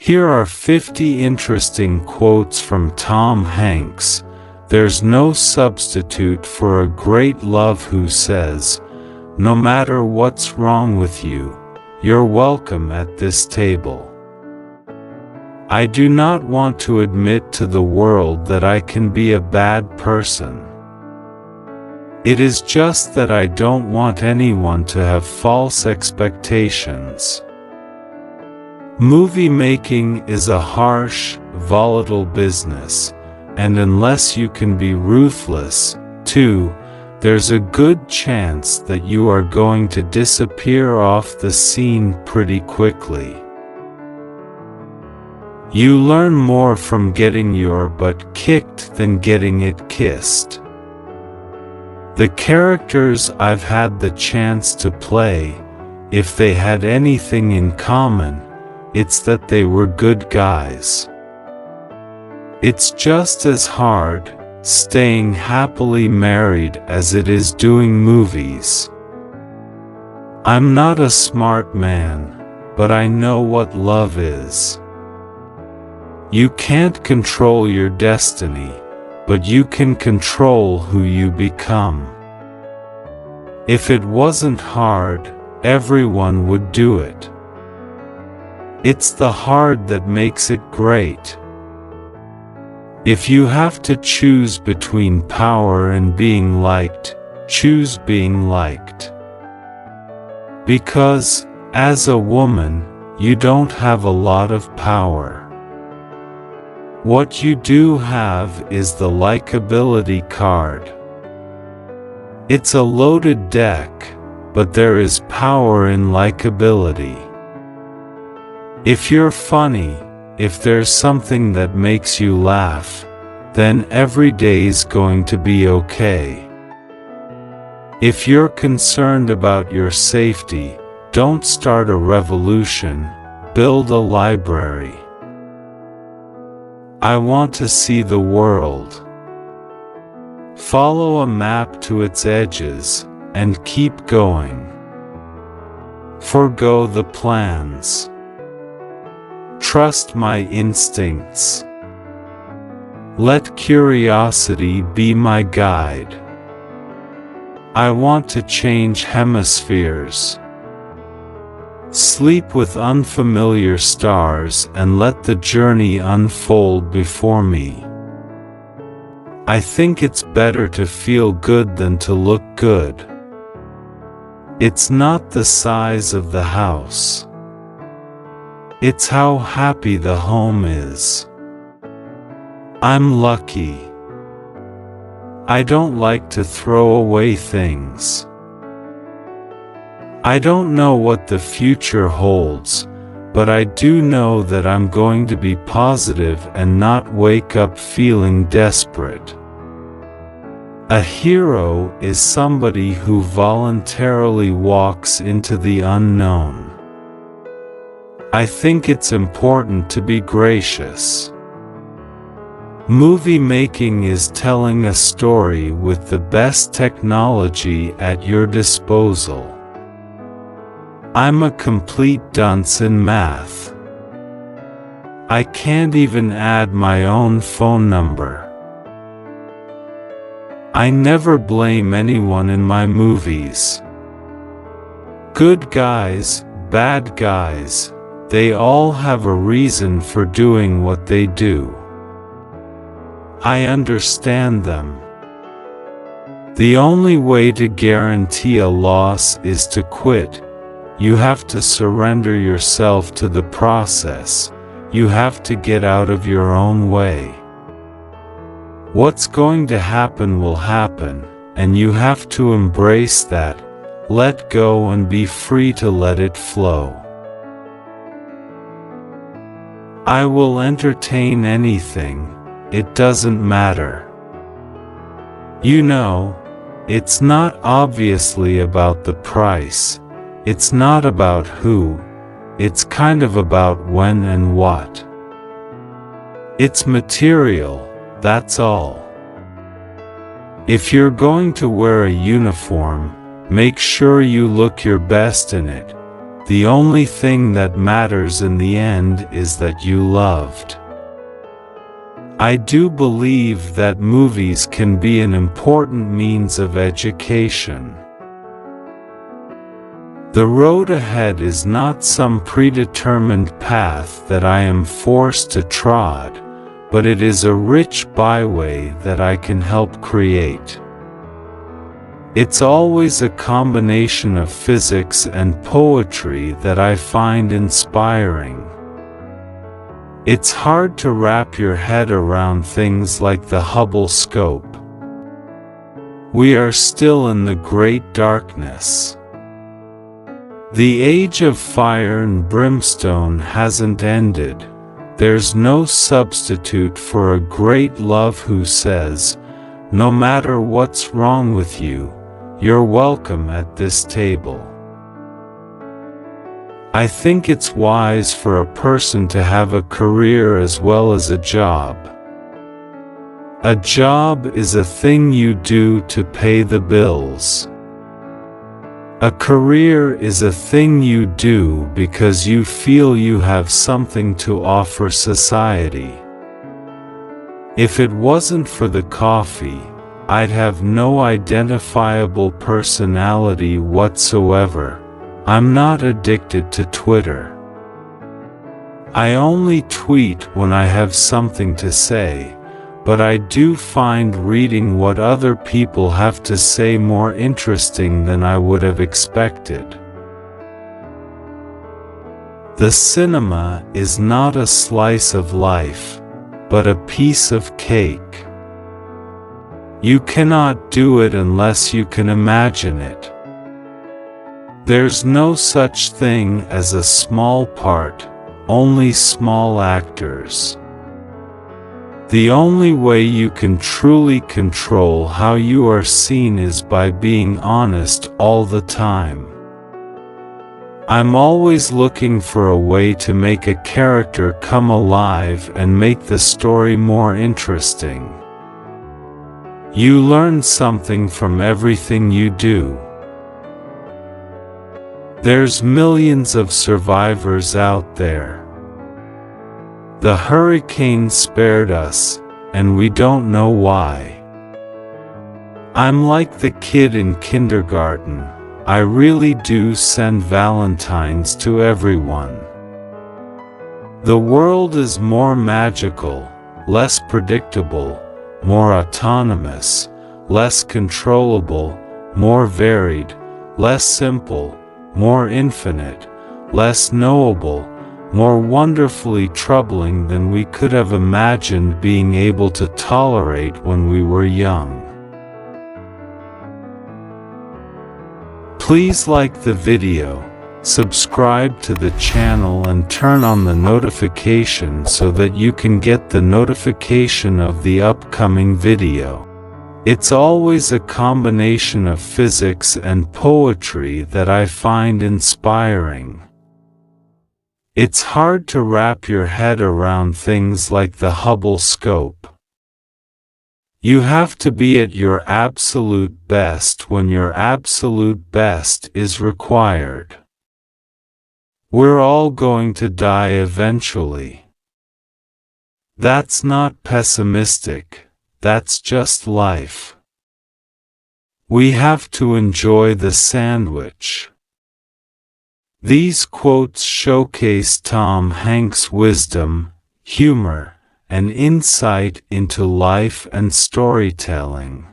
Here are 50 interesting quotes from Tom Hanks. There's no substitute for a great love who says, "No matter what's wrong with you, you're welcome at this table." I do not want to admit to the world that I can be a bad person. It is just that I don't want anyone to have false expectations. Movie making is a harsh, volatile business, and unless you can be ruthless, too, there's a good chance that you are going to disappear off the scene pretty quickly. You learn more from getting your butt kicked than getting it kissed. The characters I've had the chance to play, if they had anything in common, it's that they were good guys. It's just as hard staying happily married as it is doing movies. I'm not a smart man, but I know what love is. You can't control your destiny, but you can control who you become. If it wasn't hard, everyone would do it. It's the hard that makes it great. If you have to choose between power and being liked, choose being liked. Because, as a woman, you don't have a lot of power. What you do have is the likability card. It's a loaded deck, but there is power in likability. If you're funny, if there's something that makes you laugh, then every day's going to be okay. If you're concerned about your safety, don't start a revolution, build a library. I want to see the world. Follow a map to its edges, and keep going. Forgo the plans. Trust my instincts. Let curiosity be my guide. I want to change hemispheres. Sleep with unfamiliar stars and let the journey unfold before me. I think it's better to feel good than to look good. It's not the size of the house. It's how happy the home is. I'm lucky. I don't like to throw away things. I don't know what the future holds, but I do know that I'm going to be positive and not wake up feeling desperate. A hero is somebody who voluntarily walks into the unknown. I think it's important to be gracious. Movie making is telling a story with the best technology at your disposal. I'm a complete dunce in math. I can't even add my own phone number. I never blame anyone in my movies. Good guys, bad guys, they all have a reason for doing what they do. I understand them. The only way to guarantee a loss is to quit. You have to surrender yourself to the process. You have to get out of your own way. What's going to happen will happen, and you have to embrace that, let go and be free to let it flow. I will entertain anything, it doesn't matter. You know, it's not obviously about the price, it's not about who, it's kind of about when and what. It's material, that's all. If you're going to wear a uniform, make sure you look your best in it. The only thing that matters in the end is that you loved. I do believe that movies can be an important means of education. The road ahead is not some predetermined path that I am forced to trod, but it is a rich byway that I can help create. It's always a combination of physics and poetry that I find inspiring. It's hard to wrap your head around things like the Hubble scope. We are still in the great darkness. The age of fire and brimstone hasn't ended. There's no substitute for a great love who says, no matter what's wrong with you, you're welcome at this table. I think it's wise for a person to have a career as well as a job. A job is a thing you do to pay the bills. A career is a thing you do because you feel you have something to offer society. If it wasn't for the coffee, I'd have no identifiable personality whatsoever. I'm not addicted to Twitter. I only tweet when I have something to say, but I do find reading what other people have to say more interesting than I would have expected. The cinema is not a slice of life, but a piece of cake. You cannot do it unless you can imagine it. There's no such thing as a small part, only small actors. The only way you can truly control how you are seen is by being honest all the time. I'm always looking for a way to make a character come alive and make the story more interesting. You learn something from everything you do. There's millions of survivors out there. The hurricane spared us, and we don't know why. I'm like the kid in kindergarten. I really do send Valentines to everyone. The world is more magical, less predictable, more autonomous, less controllable, more varied, less simple, more infinite, less knowable, more wonderfully troubling than we could have imagined being able to tolerate when we were young. Please like the video, subscribe to the channel and turn on the notification so that you can get the notification of the upcoming video. It's always a combination of physics and poetry that I find inspiring. It's hard to wrap your head around things like the Hubble scope. You have to be at your absolute best when your absolute best is required. We're all going to die eventually. That's not pessimistic, that's just life. We have to enjoy the sandwich. These quotes showcase Tom Hanks' wisdom, humor, and insight into life and storytelling.